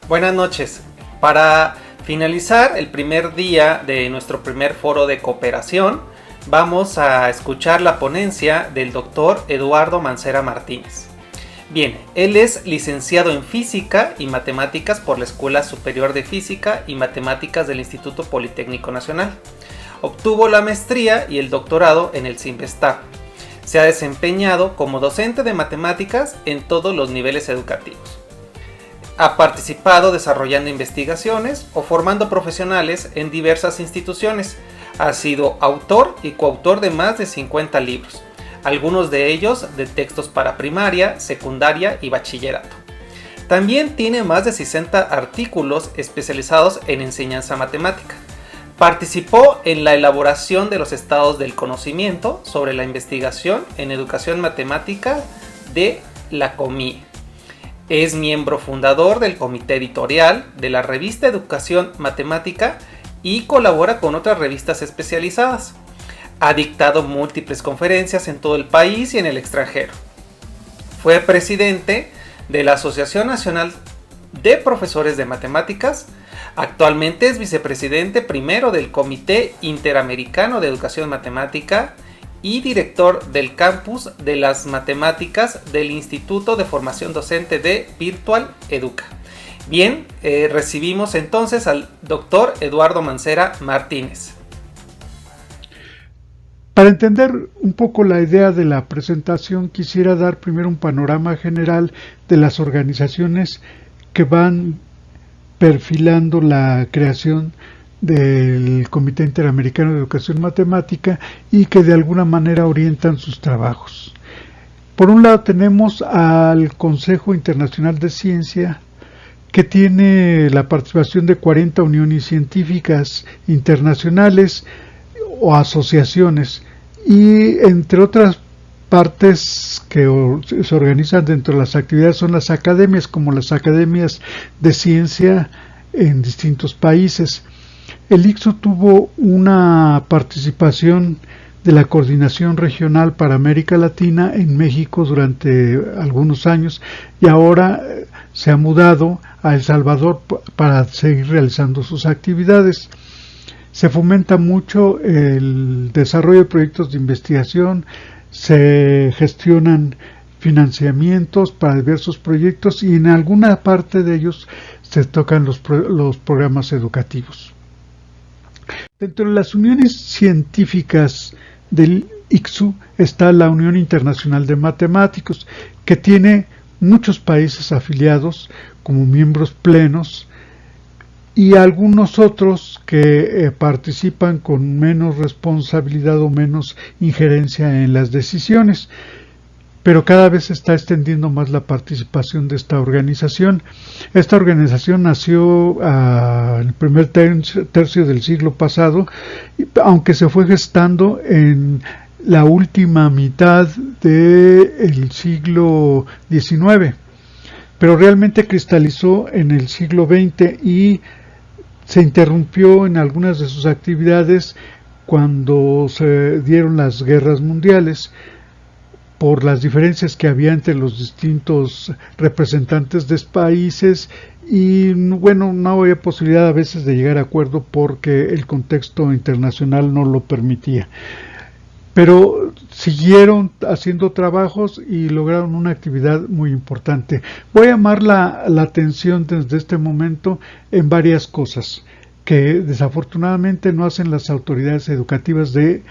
Buenas noches. Para finalizar el primer día de nuestro primer foro de cooperación, vamos a escuchar la ponencia del doctor Eduardo Mancera Martínez. Bien, él es licenciado en Física y Matemáticas por la Escuela Superior de Física y Matemáticas del Instituto Politécnico Nacional. Obtuvo la maestría y el doctorado en el CIMBESTAB. Se ha desempeñado como docente de matemáticas en todos los niveles educativos. Ha participado desarrollando investigaciones o formando profesionales en diversas instituciones. Ha sido autor y coautor de más de 50 libros, algunos de ellos de textos para primaria, secundaria y bachillerato. También tiene más de 60 artículos especializados en enseñanza matemática. Participó en la elaboración de los estados del conocimiento sobre la investigación en educación matemática de la COMIE. Es miembro fundador del comité editorial de la revista Educación Matemática y colabora con otras revistas especializadas. Ha dictado múltiples conferencias en todo el país y en el extranjero. Fue presidente de la Asociación Nacional de Profesores de Matemáticas. Actualmente es vicepresidente primero del Comité Interamericano de Educación Matemática y director del Campus de las Matemáticas del Instituto de Formación Docente de Virtual Educa. Bien, recibimos entonces al doctor Eduardo Mancera Martínez. Para entender un poco la idea de la presentación, quisiera dar primero un panorama general de las organizaciones que van perfilando la creación del Comité Interamericano de Educación Matemática y que de alguna manera orientan sus trabajos. Por un lado tenemos al Consejo Internacional de Ciencia, que tiene la participación de 40 uniones científicas internacionales o asociaciones, y entre otras partes que se organizan dentro de las actividades son las academias, como las academias de ciencia en distintos países. El ICSU tuvo una participación de la Coordinación Regional para América Latina en México durante algunos años y ahora se ha mudado a El Salvador para seguir realizando sus actividades. Se fomenta mucho el desarrollo de proyectos de investigación, se gestionan financiamientos para diversos proyectos y en alguna parte de ellos se tocan los programas educativos. Dentro de las uniones científicas del ICSU está la Unión Internacional de Matemáticos, que tiene muchos países afiliados como miembros plenos y algunos otros que participan con menos responsabilidad o menos injerencia en las decisiones. Pero cada vez se está extendiendo más la participación de esta organización. Esta organización nació en el primer tercio del siglo pasado, aunque se fue gestando en la última mitad del siglo XIX, pero realmente cristalizó en el siglo XX y se interrumpió en algunas de sus actividades cuando se dieron las guerras mundiales, por las diferencias que había entre los distintos representantes de países y bueno, no había posibilidad a veces de llegar a acuerdo porque el contexto internacional no lo permitía. Pero siguieron haciendo trabajos y lograron una actividad muy importante. Voy a llamar la atención desde este momento en varias cosas que desafortunadamente no hacen las autoridades educativas de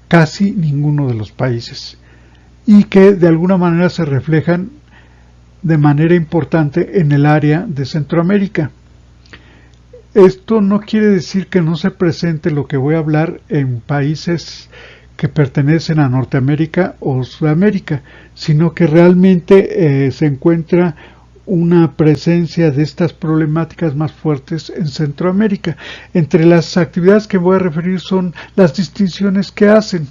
casi ninguno de los países, y que de alguna manera se reflejan de manera importante en el área de Centroamérica. Esto no quiere decir que no se presente lo que voy a hablar en países que pertenecen a Norteamérica o Sudamérica, sino que realmente se encuentra una presencia de estas problemáticas más fuertes en Centroamérica. Entre las actividades que voy a referir son las distinciones que hacen.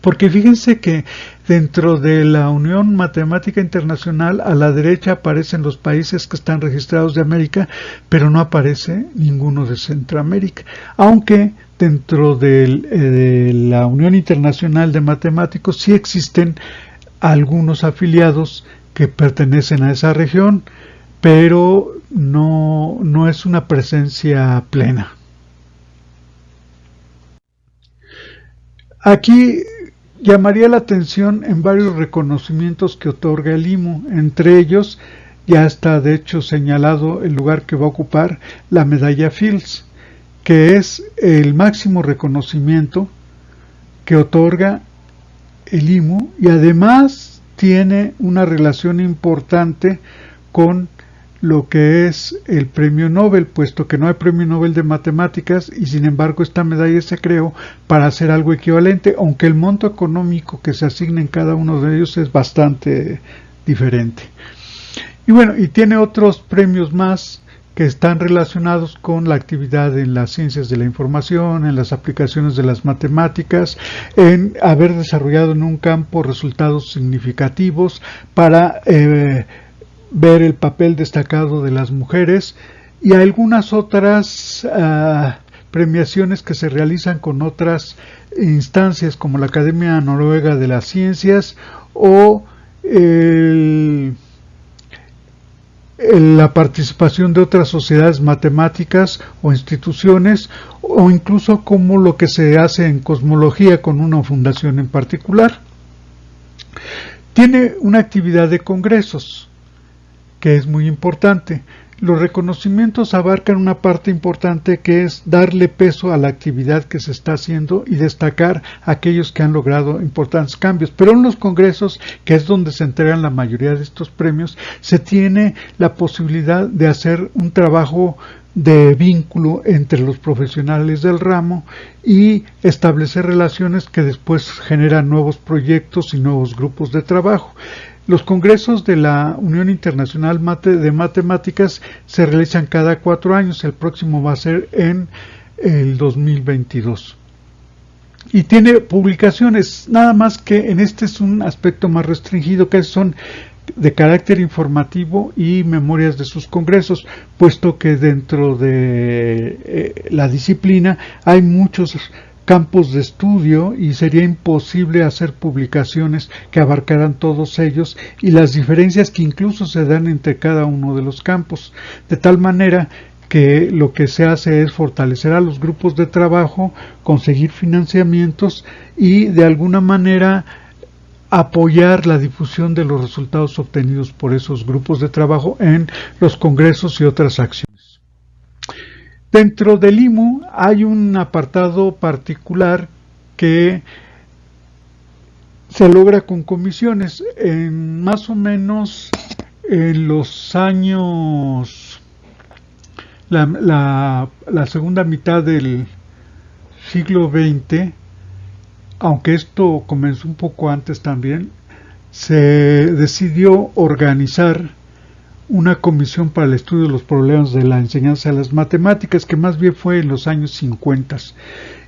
Porque fíjense que dentro de la Unión Matemática Internacional a la derecha aparecen los países que están registrados de América, pero no aparece ninguno de Centroamérica, aunque dentro de la Unión Internacional de Matemáticos sí existen algunos afiliados que pertenecen a esa región, pero no es una presencia plena. Aquí llamaría la atención en varios reconocimientos que otorga el IMU. Entre ellos ya está de hecho señalado el lugar que va a ocupar la medalla Fields, que es el máximo reconocimiento que otorga el IMU, y además tiene una relación importante con lo que es el premio Nobel, puesto que no hay premio Nobel de matemáticas, y sin embargo esta medalla se creó para hacer algo equivalente, aunque el monto económico que se asigna en cada uno de ellos es bastante diferente. Y bueno, y tiene otros premios más que están relacionados con la actividad en las ciencias de la información, en las aplicaciones de las matemáticas, en haber desarrollado en un campo resultados significativos para ver el papel destacado de las mujeres, y algunas otras premiaciones que se realizan con otras instancias como la Academia Noruega de las Ciencias o la participación de otras sociedades matemáticas o instituciones, o incluso como lo que se hace en cosmología con una fundación en particular. Tiene una actividad de congresos que es muy importante. Los reconocimientos abarcan una parte importante, que es darle peso a la actividad que se está haciendo y destacar a aquellos que han logrado importantes cambios. Pero en los congresos, que es donde se entregan la mayoría de estos premios, se tiene la posibilidad de hacer un trabajo de vínculo entre los profesionales del ramo y establecer relaciones que después generan nuevos proyectos y nuevos grupos de trabajo. Los congresos de la Unión Internacional de Matemáticas se realizan cada 4 años, el próximo va a ser en el 2022. Y tiene publicaciones, nada más que en este es un aspecto más restringido, que son de carácter informativo y memorias de sus congresos, puesto que dentro de la disciplina hay muchos campos de estudio y sería imposible hacer publicaciones que abarcaran todos ellos y las diferencias que incluso se dan entre cada uno de los campos, de tal manera que lo que se hace es fortalecer a los grupos de trabajo, conseguir financiamientos y de alguna manera apoyar la difusión de los resultados obtenidos por esos grupos de trabajo en los congresos y otras acciones. Dentro del IMU hay un apartado particular que se logra con comisiones. En más o menos en los años, la segunda mitad del siglo XX, aunque esto comenzó un poco antes también, se decidió organizar una comisión para el estudio de los problemas de la enseñanza de las matemáticas, que más bien fue en los años 50,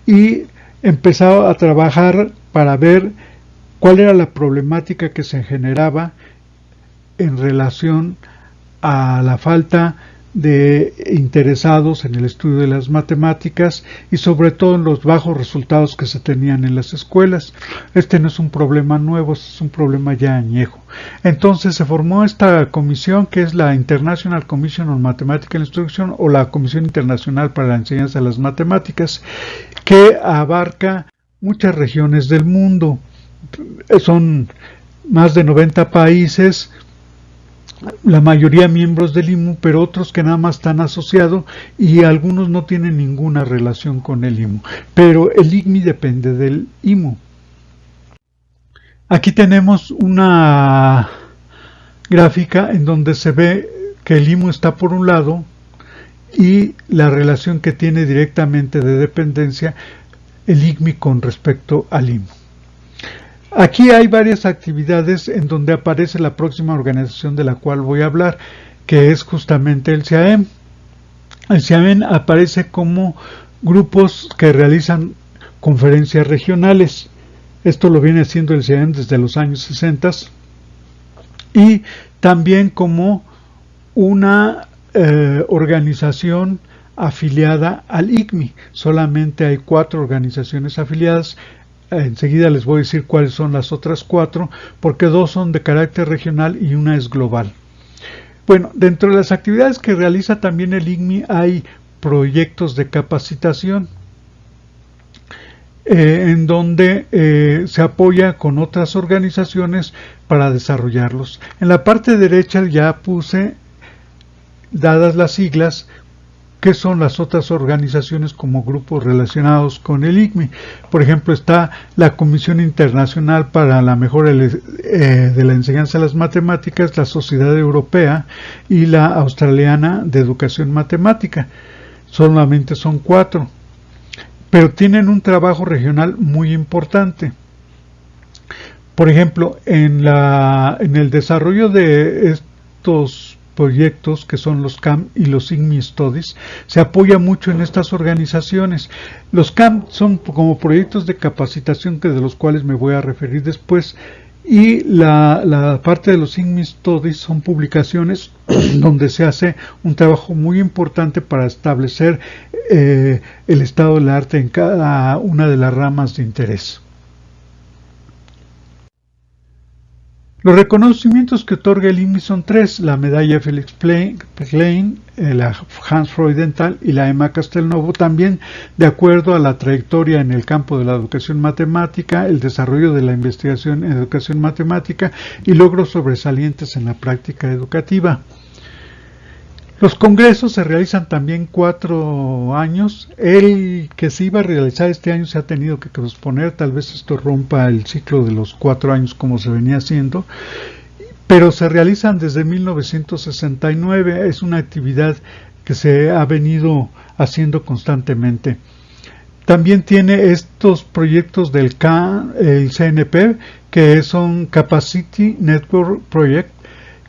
y empezaba a trabajar para ver cuál era la problemática que se generaba en relación a la falta de interesados en el estudio de las matemáticas y sobre todo en los bajos resultados que se tenían en las escuelas. Este no es un problema nuevo, es un problema ya añejo. Entonces se formó esta comisión, que es la International Commission on Mathematical Instruction, o la Comisión Internacional para la Enseñanza de las Matemáticas, que abarca muchas regiones del mundo. Son más de 90 países, la mayoría miembros del IMU, pero otros que nada más están asociados y algunos no tienen ninguna relación con el IMU. Pero el IGMI depende del IMU. Aquí tenemos una gráfica en donde se ve que el IMU está por un lado y la relación que tiene directamente de dependencia el IGMI con respecto al IMU. Aquí hay varias actividades en donde aparece la próxima organización de la cual voy a hablar, que es justamente el CIAEM. El CIAEM aparece como grupos que realizan conferencias regionales. Esto lo viene haciendo el CIAEM desde los años 60 y también como una organización afiliada al IGMI. Solamente hay 4 organizaciones afiliadas. Enseguida les voy a decir cuáles son las otras 4, porque 2 son de carácter regional y una es global. Bueno, dentro de las actividades que realiza también el ICMI hay proyectos de capacitación, en donde se apoya con otras organizaciones para desarrollarlos. En la parte derecha ya puse, dadas las siglas, que son las otras organizaciones como grupos relacionados con el ICMI. Por ejemplo, está la Comisión Internacional para la Mejora de la Enseñanza de las Matemáticas, la Sociedad Europea y la Australiana de Educación Matemática. Solamente son 4, pero tienen un trabajo regional muy importante. Por ejemplo, en el desarrollo de estos proyectos, que son los CAM y los ICMI Studies, se apoya mucho en estas organizaciones. Los CAM son como proyectos de capacitación, de los cuales me voy a referir después, y la parte de los ICMI Studies son publicaciones donde se hace un trabajo muy importante para establecer el estado del arte en cada una de las ramas de interés. Los reconocimientos que otorga el ICMI son 3, la medalla Felix Klein, la Hans Freudenthal y la Emma Castelnuovo, también de acuerdo a la trayectoria en el campo de la educación matemática, el desarrollo de la investigación en educación matemática y logros sobresalientes en la práctica educativa. Los congresos se realizan también 4 años. El que se iba a realizar este año se ha tenido que posponer. Tal vez esto rompa el ciclo de los 4 años como se venía haciendo. Pero se realizan desde 1969. Es una actividad que se ha venido haciendo constantemente. También tiene estos proyectos del el CNP, que son Capacity Network Project,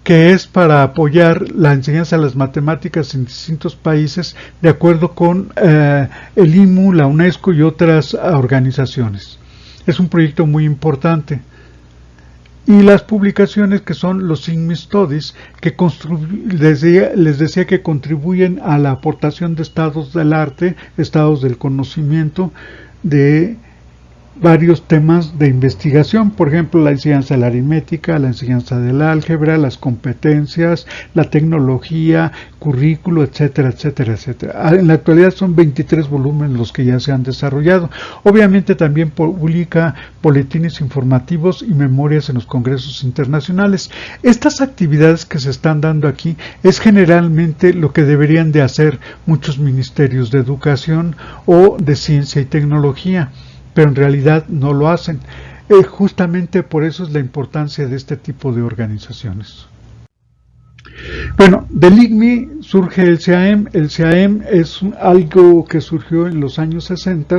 que es para apoyar la enseñanza de las matemáticas en distintos países de acuerdo con el IMU, la UNESCO y otras organizaciones. Es un proyecto muy importante. Y las publicaciones que son los ICMI Studies, que les decía que contribuyen a la aportación de estados del arte, estados del conocimiento, de varios temas de investigación, por ejemplo, la enseñanza de la aritmética, la enseñanza del álgebra, las competencias, la tecnología, currículo, etcétera, etcétera, etcétera. En la actualidad son 23 volúmenes los que ya se han desarrollado. Obviamente también publica boletines informativos y memorias en los congresos internacionales. Estas actividades que se están dando aquí es generalmente lo que deberían de hacer muchos ministerios de educación o de ciencia y tecnología, pero en realidad no lo hacen. Justamente por eso es la importancia de este tipo de organizaciones. Bueno, del ICMI surge el CAEM. El CAEM es algo que surgió en los años 60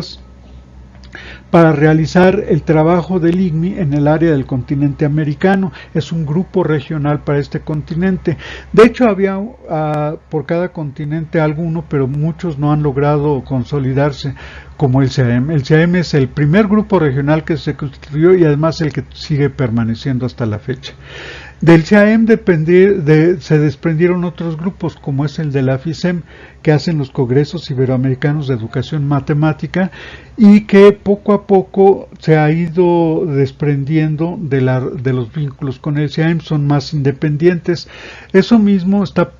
para realizar el trabajo del ICMI en el área del continente americano. Es un grupo regional para este continente. De hecho, había por cada continente alguno, pero muchos no han logrado consolidarse como el CAEM. El CAEM es el primer grupo regional que se constituyó y además el que sigue permaneciendo hasta la fecha. Del CAEM se desprendieron otros grupos, como es el de la FISEM, que hacen los congresos iberoamericanos de educación matemática y que poco a poco se ha ido desprendiendo de los vínculos con el CAEM, son más independientes. Eso mismo está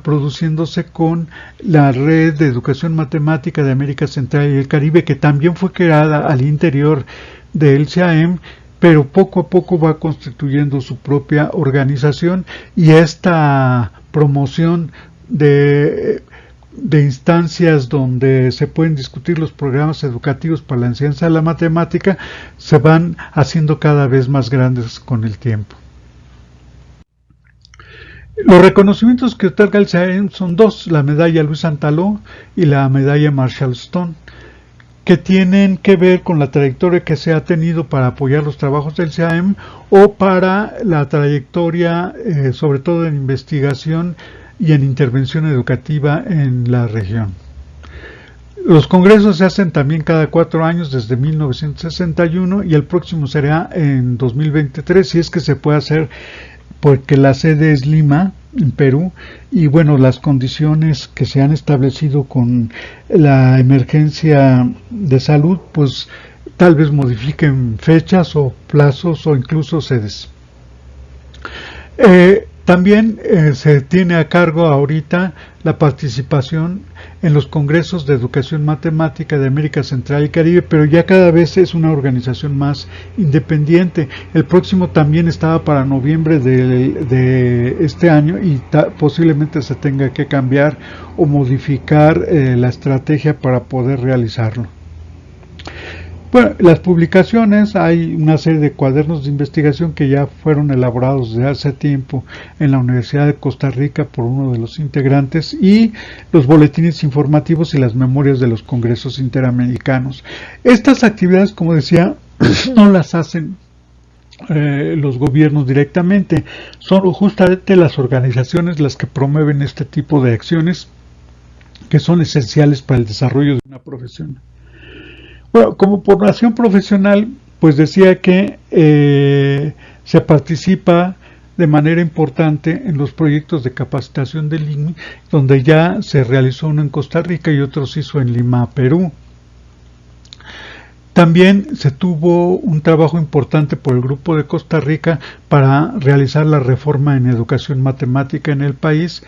produciéndose con la Red de Educación Matemática de América Central y el Caribe, que también fue creada al interior del CAEM, pero poco a poco va constituyendo su propia organización, y esta promoción de instancias donde se pueden discutir los programas educativos para la enseñanza de la matemática se van haciendo cada vez más grandes con el tiempo. Los reconocimientos que otorga el CAEM son 2, la medalla Luis Santaló y la medalla Marshall Stone, que tienen que ver con la trayectoria que se ha tenido para apoyar los trabajos del CAEM o para la trayectoria, sobre todo en investigación y en intervención educativa en la región. Los congresos se hacen también cada 4 años desde 1961 y el próximo será en 2023, si es que se puede hacer, porque la sede es Lima, en Perú, y bueno, las condiciones que se han establecido con la emergencia de salud, pues tal vez modifiquen fechas o plazos o incluso sedes. También se tiene a cargo ahorita la participación en los congresos de educación matemática de América Central y Caribe, pero ya cada vez es una organización más independiente. El próximo también estaba para noviembre de este año y posiblemente se tenga que cambiar o modificar la estrategia para poder realizarlo. Bueno, las publicaciones, hay una serie de cuadernos de investigación que ya fueron elaborados desde hace tiempo en la Universidad de Costa Rica por uno de los integrantes, y los boletines informativos y las memorias de los congresos interamericanos. Estas actividades, como decía, no las hacen los gobiernos directamente, son justamente las organizaciones las que promueven este tipo de acciones que son esenciales para el desarrollo de una profesión. Bueno, como formación profesional, pues decía que se participa de manera importante en los proyectos de capacitación del INMI, donde ya se realizó uno en Costa Rica y otro se hizo en Lima, Perú. También se tuvo un trabajo importante por el Grupo de Costa Rica para realizar la reforma en educación matemática en el país,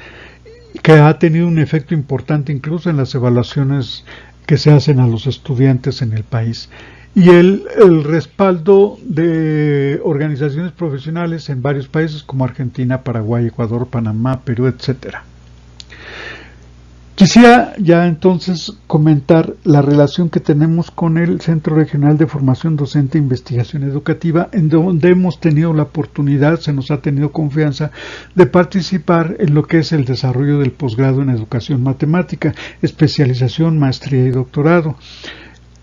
que ha tenido un efecto importante incluso en las evaluaciones que se hacen a los estudiantes en el país, y el respaldo de organizaciones profesionales en varios países como Argentina, Paraguay, Ecuador, Panamá, Perú, etcétera. Quisiera ya entonces comentar la relación que tenemos con el Centro Regional de Formación Docente e Investigación Educativa, en donde hemos tenido la oportunidad, se nos ha tenido confianza de participar en lo que es el desarrollo del posgrado en educación matemática, especialización, maestría y doctorado.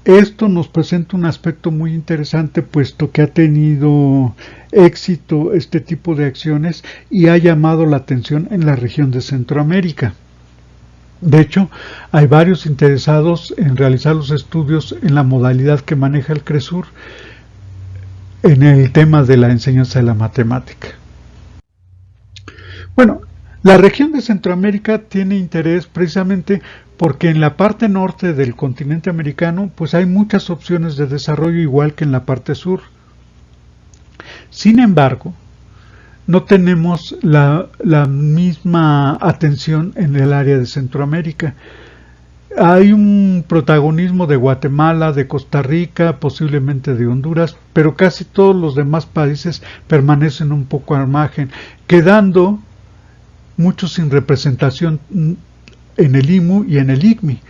Esto nos presenta un aspecto muy interesante, puesto que ha tenido éxito este tipo de acciones y ha llamado la atención en la región de Centroamérica. De hecho, hay varios interesados en realizar los estudios en la modalidad que maneja el CRESUR en el tema de la enseñanza de la matemática. Bueno, la región de Centroamérica tiene interés precisamente porque en la parte norte del continente americano pues hay muchas opciones de desarrollo, igual que en la parte sur. Sin embargo, no tenemos la misma atención en el área de Centroamérica. Hay un protagonismo de Guatemala, de Costa Rica, posiblemente de Honduras, pero casi todos los demás países permanecen un poco al margen, quedando muchos sin representación en el IMU y en el ICMI.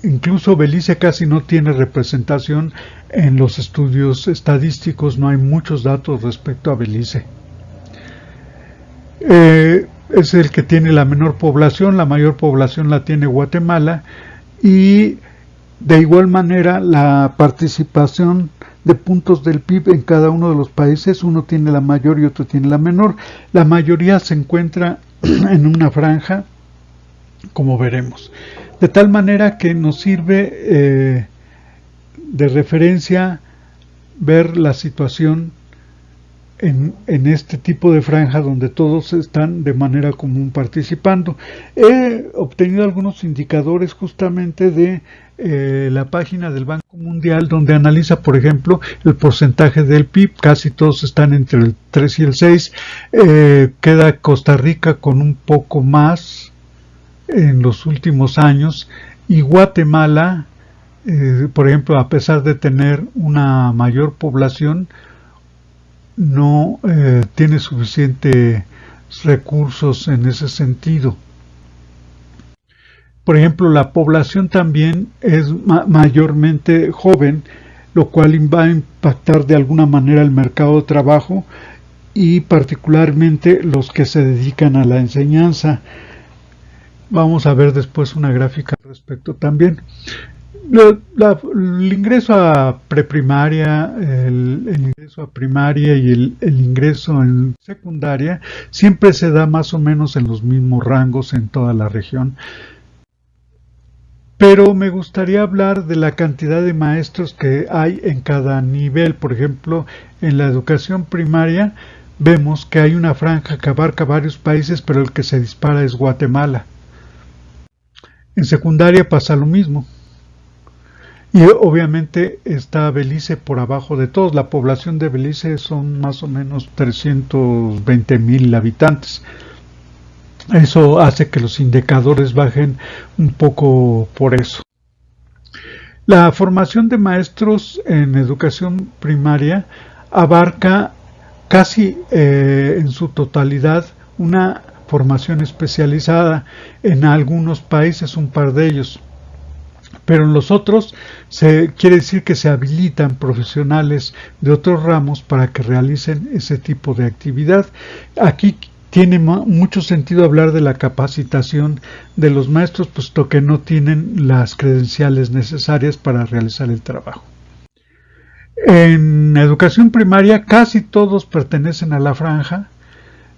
Incluso Belice casi no tiene representación en los estudios estadísticos, no hay muchos datos respecto a Belice. Es el que tiene la menor población, la mayor población la tiene Guatemala, y de igual manera la participación de puntos del PIB en cada uno de los países, uno tiene la mayor y otro tiene la menor. La mayoría se encuentra en una franja, como veremos, de tal manera que nos sirve de referencia ver la situación en este tipo de franja donde todos están de manera común participando. He obtenido algunos indicadores justamente de la página del Banco Mundial, donde analiza, por ejemplo, el porcentaje del PIB. Casi todos están entre el 3 y el 6. Queda Costa Rica con un poco más en los últimos años, y Guatemala, por ejemplo, a pesar de tener una mayor población, no tiene suficientes recursos en ese sentido. Por ejemplo, la población también es mayormente joven, lo cual va a impactar de alguna manera el mercado de trabajo, y particularmente los que se dedican a la enseñanza. Vamos a ver después una gráfica al respecto también. El ingreso a preprimaria, el ingreso a primaria y el ingreso en secundaria siempre se da más o menos en los mismos rangos en toda la región. Pero me gustaría hablar de la cantidad de maestros que hay en cada nivel. Por ejemplo, en la educación primaria vemos que hay una franja que abarca varios países, pero el que se dispara es Guatemala. En secundaria pasa lo mismo. Y obviamente está Belice por abajo de todos. La población de Belice son más o menos 320,000 habitantes. Eso hace que los indicadores bajen un poco por eso. La formación de maestros en educación primaria abarca casi en su totalidad una formación especializada, en algunos países un par de ellos, pero en los otros quiere decir que se habilitan profesionales de otros ramos para que realicen ese tipo de actividad. Aquí tiene mucho sentido hablar de la capacitación de los maestros, puesto que no tienen las credenciales necesarias para realizar el trabajo. En educación primaria casi todos pertenecen a la franja,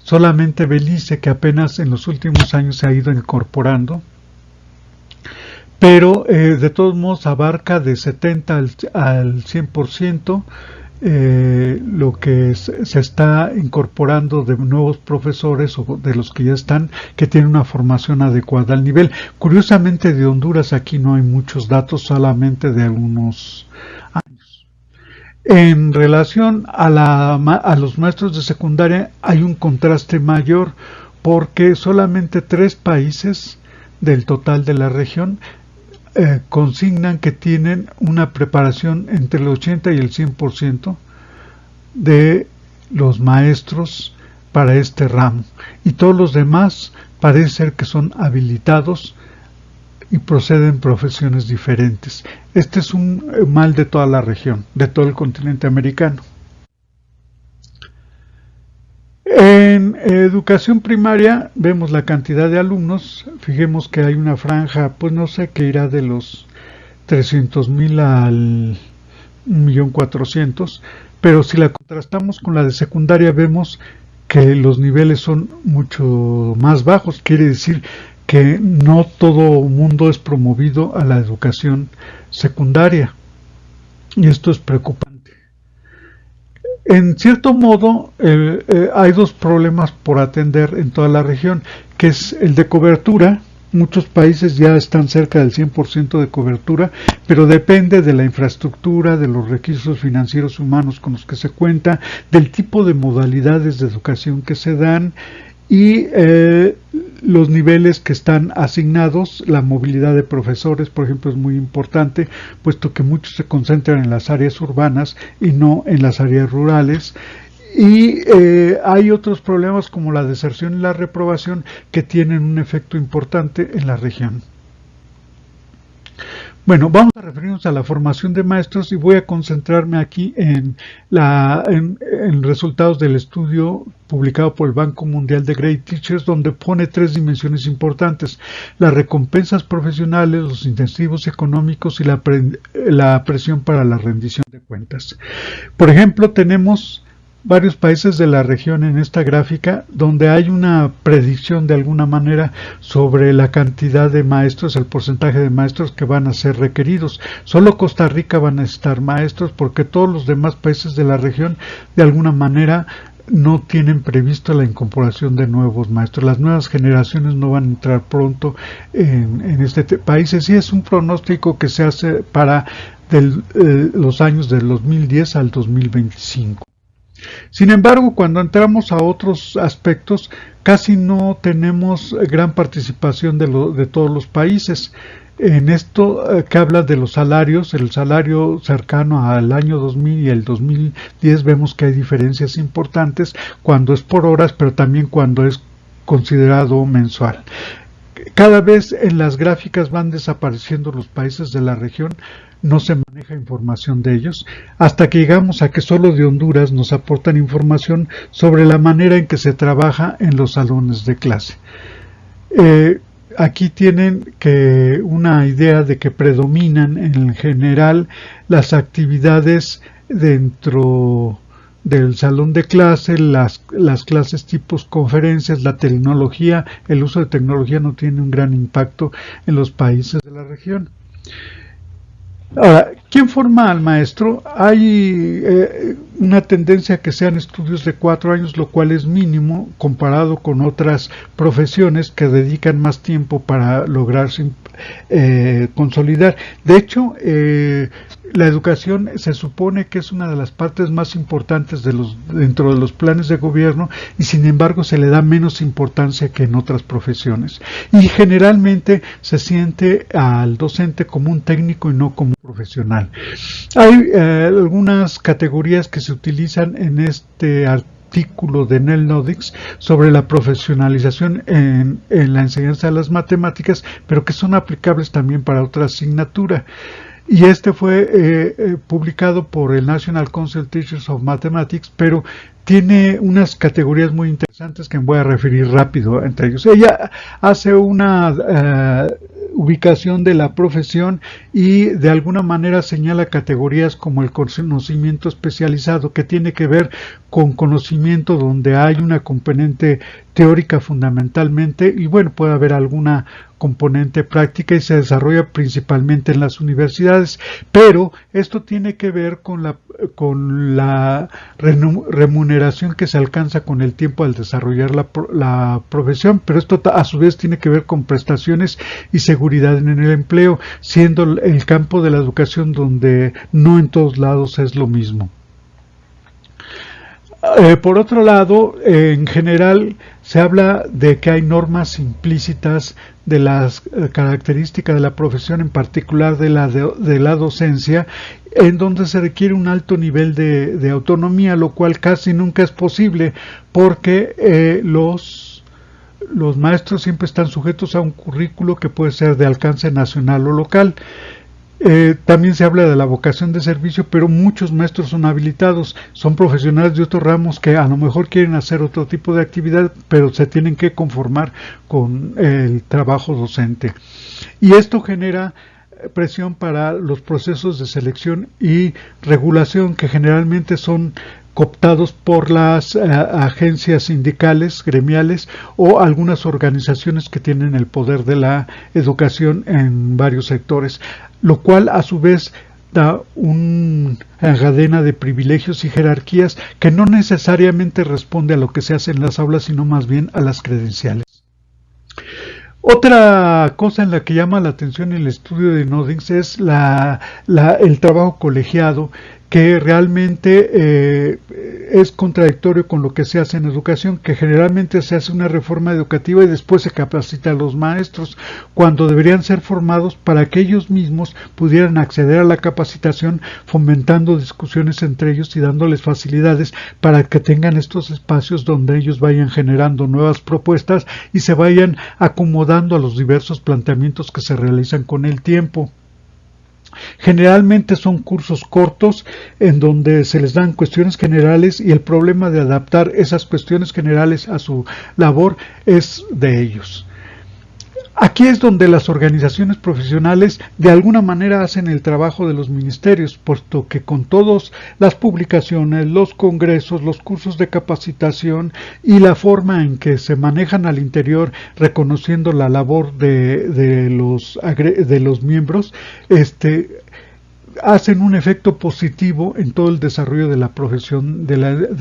solamente Belice, que apenas en los últimos años se ha ido incorporando, pero de todos modos abarca de 70 al 100% lo que se está incorporando de nuevos profesores o de los que ya están, que tienen una formación adecuada al nivel. Curiosamente de Honduras aquí no hay muchos datos, solamente de algunos años. En relación a los maestros de secundaria hay un contraste mayor, porque solamente 3 países del total de la región consignan que tienen una preparación entre el 80 y el 100% de los maestros para este ramo, y todos los demás parece ser que son habilitados y proceden profesiones diferentes. Este es un mal de toda la región, de todo el continente americano. En educación primaria vemos la cantidad de alumnos. Fijemos que hay una franja, pues no sé, que irá de los 300,000 al 1,400,000, pero si la contrastamos con la de secundaria vemos que los niveles son mucho más bajos. Quiere decir que no todo mundo es promovido a la educación secundaria, y esto es preocupante. En cierto modo, hay 2 problemas por atender en toda la región, que es el de cobertura. Muchos países ya están cerca del 100% de cobertura, pero depende de la infraestructura, de los recursos financieros humanos con los que se cuenta, del tipo de modalidades de educación que se dan y los niveles que están asignados. La movilidad de profesores, por ejemplo, es muy importante, puesto que muchos se concentran en las áreas urbanas y no en las áreas rurales. Y hay otros problemas como la deserción y la reprobación, que tienen un efecto importante en la región. Bueno, vamos a referirnos a la formación de maestros y voy a concentrarme aquí en resultados del estudio publicado por el Banco Mundial de Great Teachers, donde pone 3 dimensiones importantes: las recompensas profesionales, los incentivos económicos y la presión para la rendición de cuentas. Por ejemplo, tenemos varios países de la región en esta gráfica, donde hay una predicción de alguna manera sobre la cantidad de maestros, el porcentaje de maestros que van a ser requeridos. Solo Costa Rica va a necesitar maestros, porque todos los demás países de la región de alguna manera no tienen previsto la incorporación de nuevos maestros. Las nuevas generaciones no van a entrar pronto en este país. Y es un pronóstico que se hace para los años del 2010 al 2025. Sin embargo, cuando entramos a otros aspectos, casi no tenemos gran participación de todos los países. En esto que habla de los salarios, el salario cercano al año 2000 y el 2010, vemos que hay diferencias importantes cuando es por horas, pero también cuando es considerado mensual. Cada vez en las gráficas van desapareciendo los países de la región, no se maneja información de ellos, hasta que llegamos a que solo de Honduras nos aportan información sobre la manera en que se trabaja en los salones de clase. Aquí tienen una idea de que predominan en general las actividades dentro del salón de clase, las clases tipos conferencias, la tecnología. El uso de tecnología no tiene un gran impacto en los países de la región. Ahora, ¿Quién forma al maestro? Hay una tendencia a que sean estudios de 4 años, lo cual es mínimo comparado con otras profesiones que dedican más tiempo para lograr consolidar. De hecho, la educación se supone que es una de las partes más importantes dentro de los planes de gobierno, y sin embargo se le da menos importancia que en otras profesiones. Y generalmente se siente al docente como un técnico y no como un profesional. Hay algunas categorías que se utilizan en este artículo de Nell Nodix sobre la profesionalización en la enseñanza de las matemáticas, pero que son aplicables también para otra asignatura. Y este fue publicado por el National Council of Teachers of Mathematics, pero tiene unas categorías muy interesantes que me voy a referir rápido entre ellos. Ella hace una ubicación de la profesión y de alguna manera señala categorías como el conocimiento especializado, que tiene que ver con conocimiento donde hay una componente teórica fundamentalmente, y bueno, puede haber alguna componente práctica, y se desarrolla principalmente en las universidades, pero esto tiene que ver con la remuneración que se alcanza con el tiempo al desarrollar la profesión, pero esto a su vez tiene que ver con prestaciones y seguridad en el empleo, siendo el campo de la educación donde no en todos lados es lo mismo. Por otro lado, en general se habla de que hay normas implícitas de las características de la profesión, en particular de la docencia, en donde se requiere un alto nivel de autonomía, lo cual casi nunca es posible porque los maestros siempre están sujetos a un currículo que puede ser de alcance nacional o local. También se habla de la vocación de servicio, pero muchos maestros son habilitados, son profesionales de otros ramos que a lo mejor quieren hacer otro tipo de actividad, pero se tienen que conformar con el trabajo docente. Y esto genera presión para los procesos de selección y regulación, que generalmente son cooptados por las agencias sindicales, gremiales, o algunas organizaciones que tienen el poder de la educación en varios sectores, lo cual a su vez da una cadena de privilegios y jerarquías que no necesariamente responde a lo que se hace en las aulas, sino más bien a las credenciales. Otra cosa en la que llama la atención el estudio de Nodix es el trabajo colegiado, que realmente es contradictorio con lo que se hace en educación, que generalmente se hace una reforma educativa y después se capacita a los maestros, cuando deberían ser formados para que ellos mismos pudieran acceder a la capacitación, fomentando discusiones entre ellos y dándoles facilidades para que tengan estos espacios donde ellos vayan generando nuevas propuestas y se vayan acomodando a los diversos planteamientos que se realizan con el tiempo. Generalmente son cursos cortos en donde se les dan cuestiones generales, y el problema de adaptar esas cuestiones generales a su labor es de ellos. Aquí es donde las organizaciones profesionales de alguna manera hacen el trabajo de los ministerios, puesto que con todas las publicaciones, los congresos, los cursos de capacitación y la forma en que se manejan al interior, reconociendo la labor de los miembros, hacen un efecto positivo en todo el desarrollo de la profesión de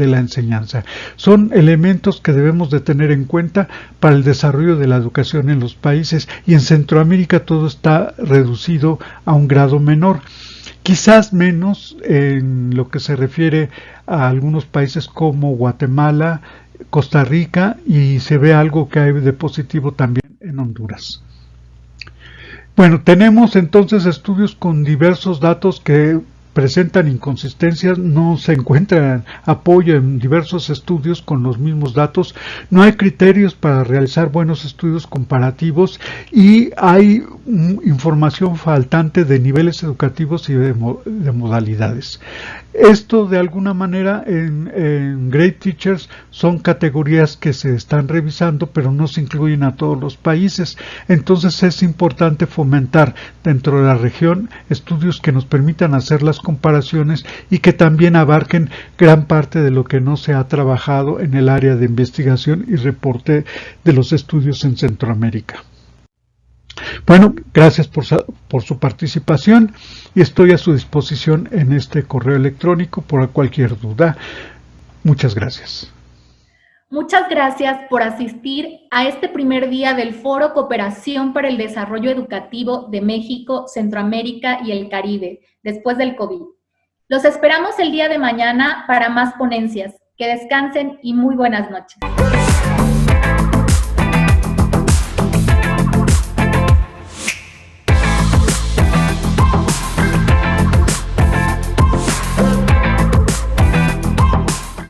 la enseñanza. Son elementos que debemos de tener en cuenta para el desarrollo de la educación en los países, y en Centroamérica todo está reducido a un grado menor. Quizás menos en lo que se refiere a algunos países como Guatemala, Costa Rica, y se ve algo que hay de positivo también en Honduras. Bueno, tenemos entonces estudios con diversos datos que presentan inconsistencias, no se encuentra apoyo en diversos estudios con los mismos datos, no hay criterios para realizar buenos estudios comparativos, y hay información faltante de niveles educativos y de modalidades. Esto de alguna manera en Great Teachers son categorías que se están revisando, pero no se incluyen a todos los países. Entonces es importante fomentar dentro de la región estudios que nos permitan hacer las comparaciones y que también abarquen gran parte de lo que no se ha trabajado en el área de investigación y reporte de los estudios en Centroamérica. Bueno, gracias por su participación y estoy a su disposición en este correo electrónico por cualquier duda. Muchas gracias. Muchas gracias por asistir a este primer día del Foro Cooperación para el Desarrollo Educativo de México, Centroamérica y el Caribe, después del COVID. Los esperamos el día de mañana para más ponencias. Que descansen y muy buenas noches.